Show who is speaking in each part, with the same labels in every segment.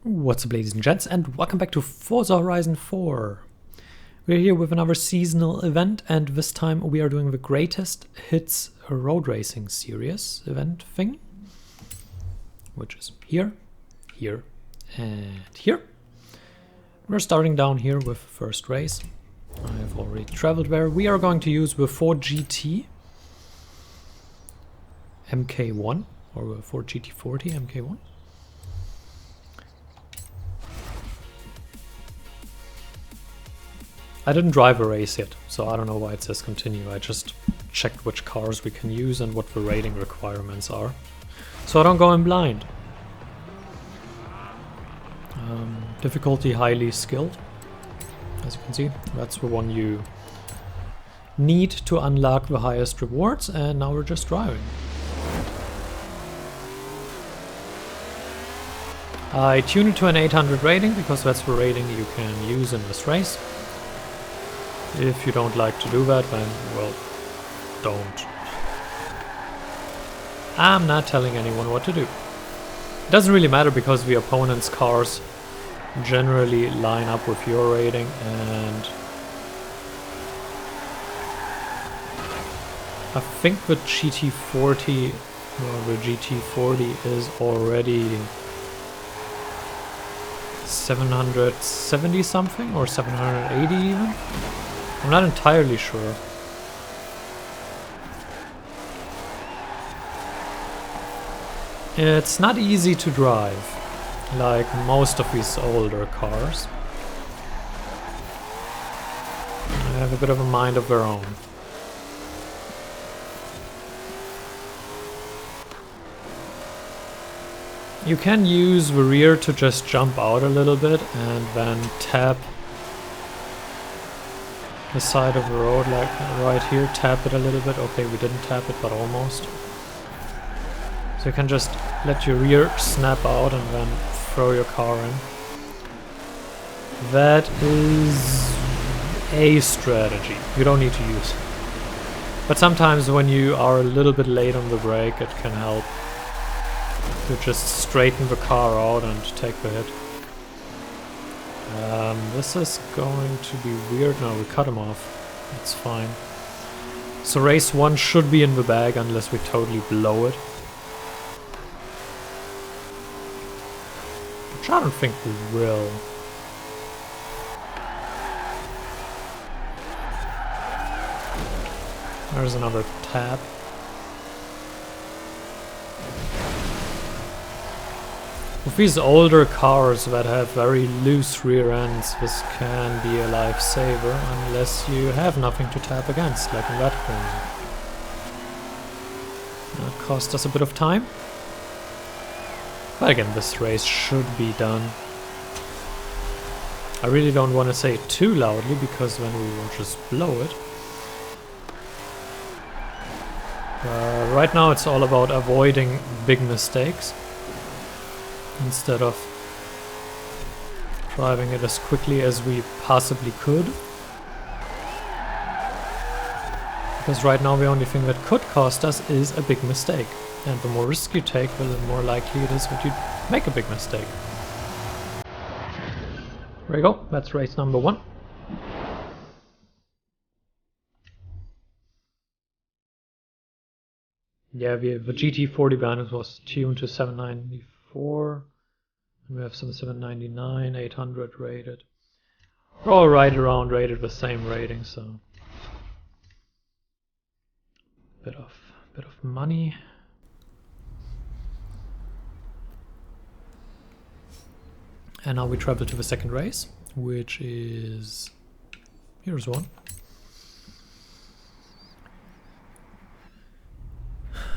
Speaker 1: What's up, ladies and gents, and welcome back to Forza Horizon 4. We're here with another seasonal event, and this time we are doing the Greatest Hits Road Racing Series event thing, which is here, here, and here. We're starting down here with the first race. I've already traveled there. We are going to use the Ford GT MK1, or the Ford GT40 MK1. I didn't drive a race yet, so I don't know why it says continue. I just checked which cars we can use and what the rating requirements are, so I don't go in blind. Difficulty highly skilled, as you can see. That's the one you need to unlock the highest rewards, and now we're just driving. I tuned it to an 800 rating because that's the rating you can use in this race. If you don't like to do that, then, well, don't. I'm not telling anyone what to do. It doesn't really matter because the opponent's cars generally line up with your rating, and I think the GT40 or the GT40 is already 770 something or 780 even. I'm not entirely sure. It's not easy to drive, like most of these older cars. They have a bit of a mind of their own. You can use the rear to just jump out a little bit and then tap the side of the road, like right here, tap it a little bit. Okay, we didn't tap it, but almost. So you can just let your rear snap out and then throw your car in. That is a strategy. You don't need to use it. But sometimes when you are a little bit late on the brake, it can help to just straighten the car out and take the hit. This is going to be weird. No, we cut him off. That's fine. So race 1 should be in the bag unless we totally blow it. Which I don't think we will. There's another tap. With these older cars that have very loose rear ends, this can be a lifesaver unless you have nothing to tap against, like in that corner. That cost us a bit of time. But again, this race should be done. I really don't want to say it too loudly because then we will just blow it. Right now it's all about avoiding big mistakes, instead of driving it as quickly as we possibly could. Because right now the only thing that could cost us is a big mistake. And the more risk you take, the more likely it is that you make a big mistake. There you go, that's race number 1. Yeah, the GT40 band was tuned to 794. We have some 799, 800 rated. We're all right around rated the same rating, so bit of money. And now we travel to the second race, which is, here's one.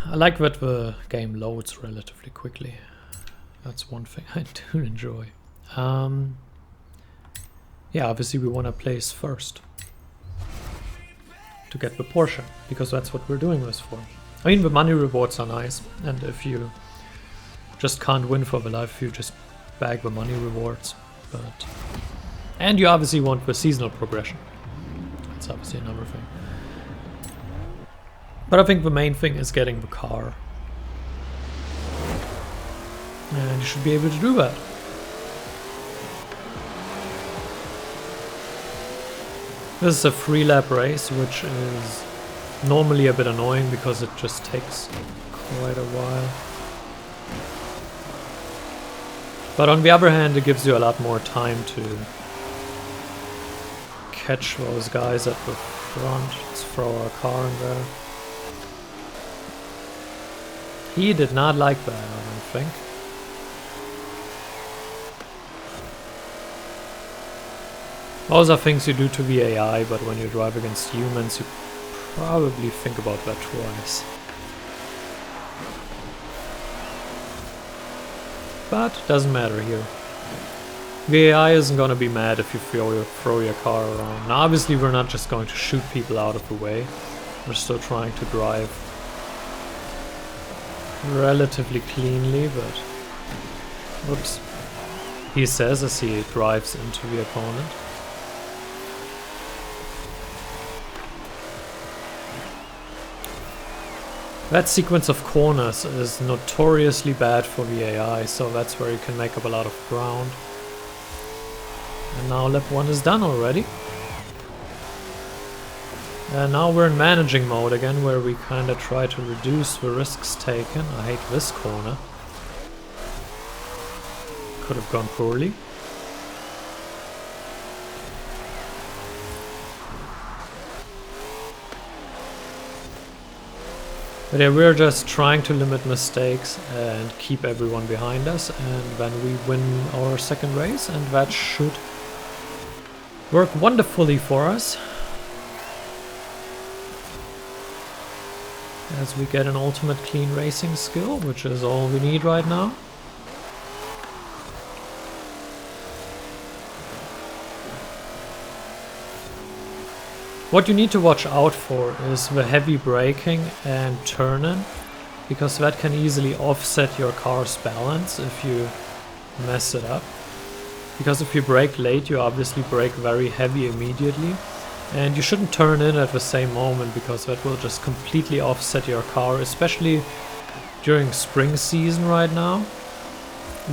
Speaker 1: I like that the game loads relatively quickly. That's one thing I do enjoy. Yeah, obviously we want to place first to get the Porsche, because that's what we're doing this for. I mean, the money rewards are nice, and if you just can't win for the life, you just bag the money rewards. And you obviously want the seasonal progression. That's obviously another thing. But I think the main thing is getting the car. And you should be able to do that. This is a free lap race, which is normally a bit annoying because it just takes quite a while. But on the other hand, it gives you a lot more time to catch those guys at the front. Let's throw our car in there. He did not like that, I don't think. Those are things you do to the AI, but when you drive against humans, you probably think about that twice. But doesn't matter here. The AI isn't gonna be mad if you throw your car around. Now obviously we're not just going to shoot people out of the way. We're still trying to drive relatively cleanly, but... Whoops. He says as he drives into the opponent. That sequence of corners is notoriously bad for the AI, so that's where you can make up a lot of ground. And now lap 1 is done already. And now we're in managing mode again, where we kinda try to reduce the risks taken. I hate this corner. Could have gone poorly. But yeah, we're just trying to limit mistakes and keep everyone behind us, and then we win our second race, and that should work wonderfully for us. As we get an ultimate clean racing skill, which is all we need right now. What you need to watch out for is the heavy braking and turning, because that can easily offset your car's balance if you mess it up. Because if you brake late, you obviously brake very heavy immediately, and you shouldn't turn in at the same moment, because that will just completely offset your car, especially during spring season right now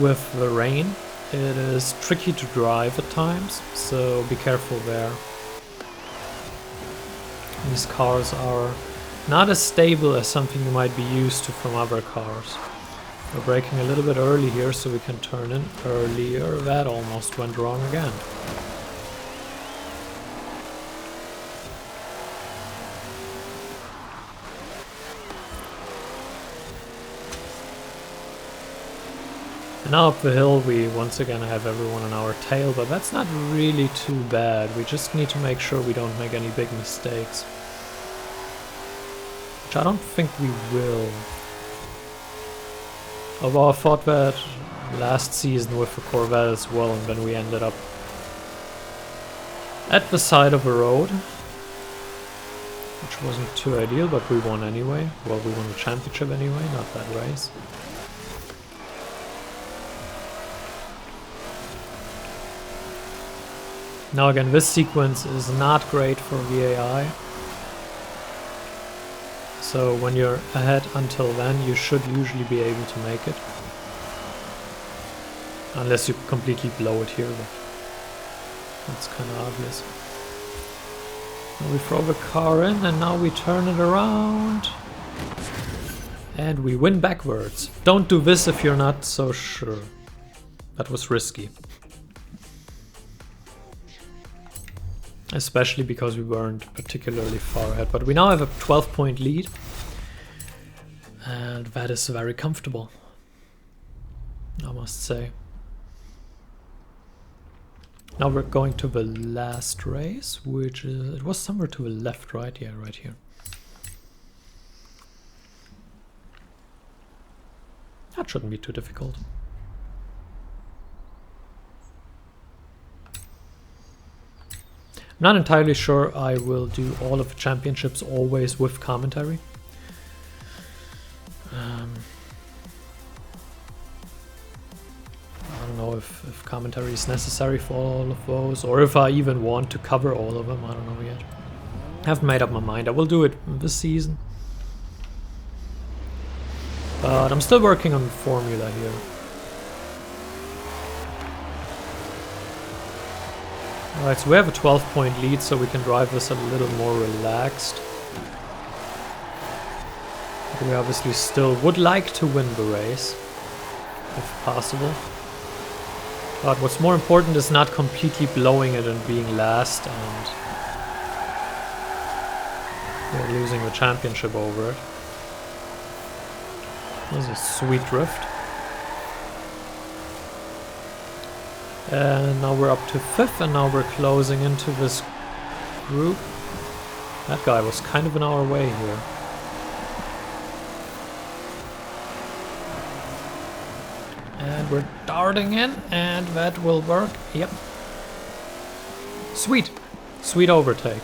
Speaker 1: with the rain. It is tricky to drive at times, so be careful there. These cars are not as stable as something you might be used to from other cars. We're braking a little bit early here so we can turn in earlier. That almost went wrong again. And now up the hill we once again have everyone on our tail, but that's not really too bad. We just need to make sure we don't make any big mistakes. Which I don't think we will. Although I thought that last season with the Corvette as well, and then we ended up at the side of a road. Which wasn't too ideal, but we won anyway. Well, we won the championship anyway, not that race. Now again, this sequence is not great for VAI. So when you're ahead until then, you should usually be able to make it. Unless you completely blow it here, but that's kind of obvious. And we throw the car in, and now we turn it around. And we win backwards. Don't do this if you're not so sure. That was risky. Especially because we weren't particularly far ahead. But we now have a 12-point lead. And that is very comfortable, I must say. Now we're going to the last race, which is... It was somewhere to the left, right? Yeah, right here. That shouldn't be too difficult. I'm not entirely sure I will do all of the championships always with commentary. I don't know if commentary is necessary for all of those, or if I even want to cover all of them. I don't know yet. I haven't made up my mind. I will do it this season. But I'm still working on the formula here. Alright, so we have a 12-point lead, so we can drive this a little more relaxed. But we obviously still would like to win the race, if possible. But what's more important is not completely blowing it and being last and we're losing the championship over it. That was a sweet drift. And now we're up to 5th, and now we're closing into this group. That guy was kind of in our way here. And we're darting in, and that will work. Yep. Sweet. Sweet overtake.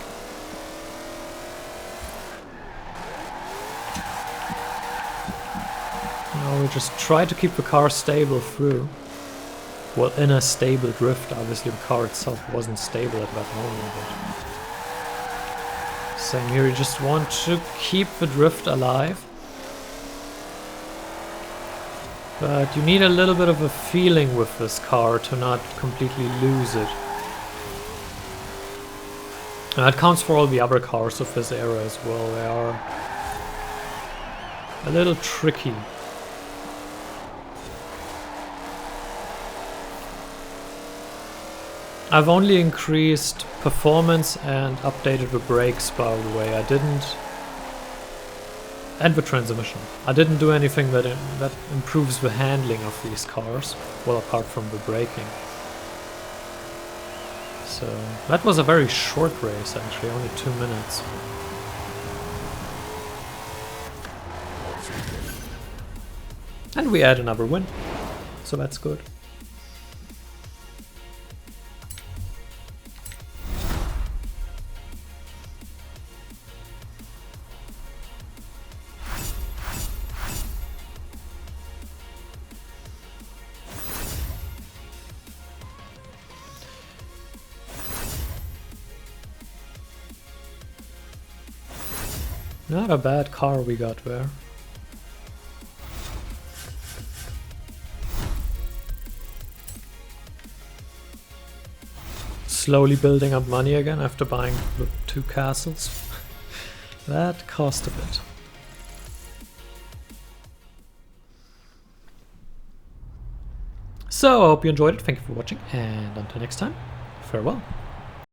Speaker 1: Now we just try to keep the car stable through. Well, in a stable drift, obviously the car itself wasn't stable at that moment, but same here, you just want to keep the drift alive. But you need a little bit of a feeling with this car to not completely lose it. And that counts for all the other cars of this era as well, they are a little tricky. I've only increased performance and updated the brakes, by the way. I didn't... And the transmission. I didn't do anything that improves the handling of these cars. Well, apart from the braking. So, that was a very short race, actually. Only 2 minutes. And we had another win. So that's good. Not a bad car we got there. Slowly building up money again after buying the 2 castles. That cost a bit. So I hope you enjoyed it. Thank you for watching, and until next time, farewell.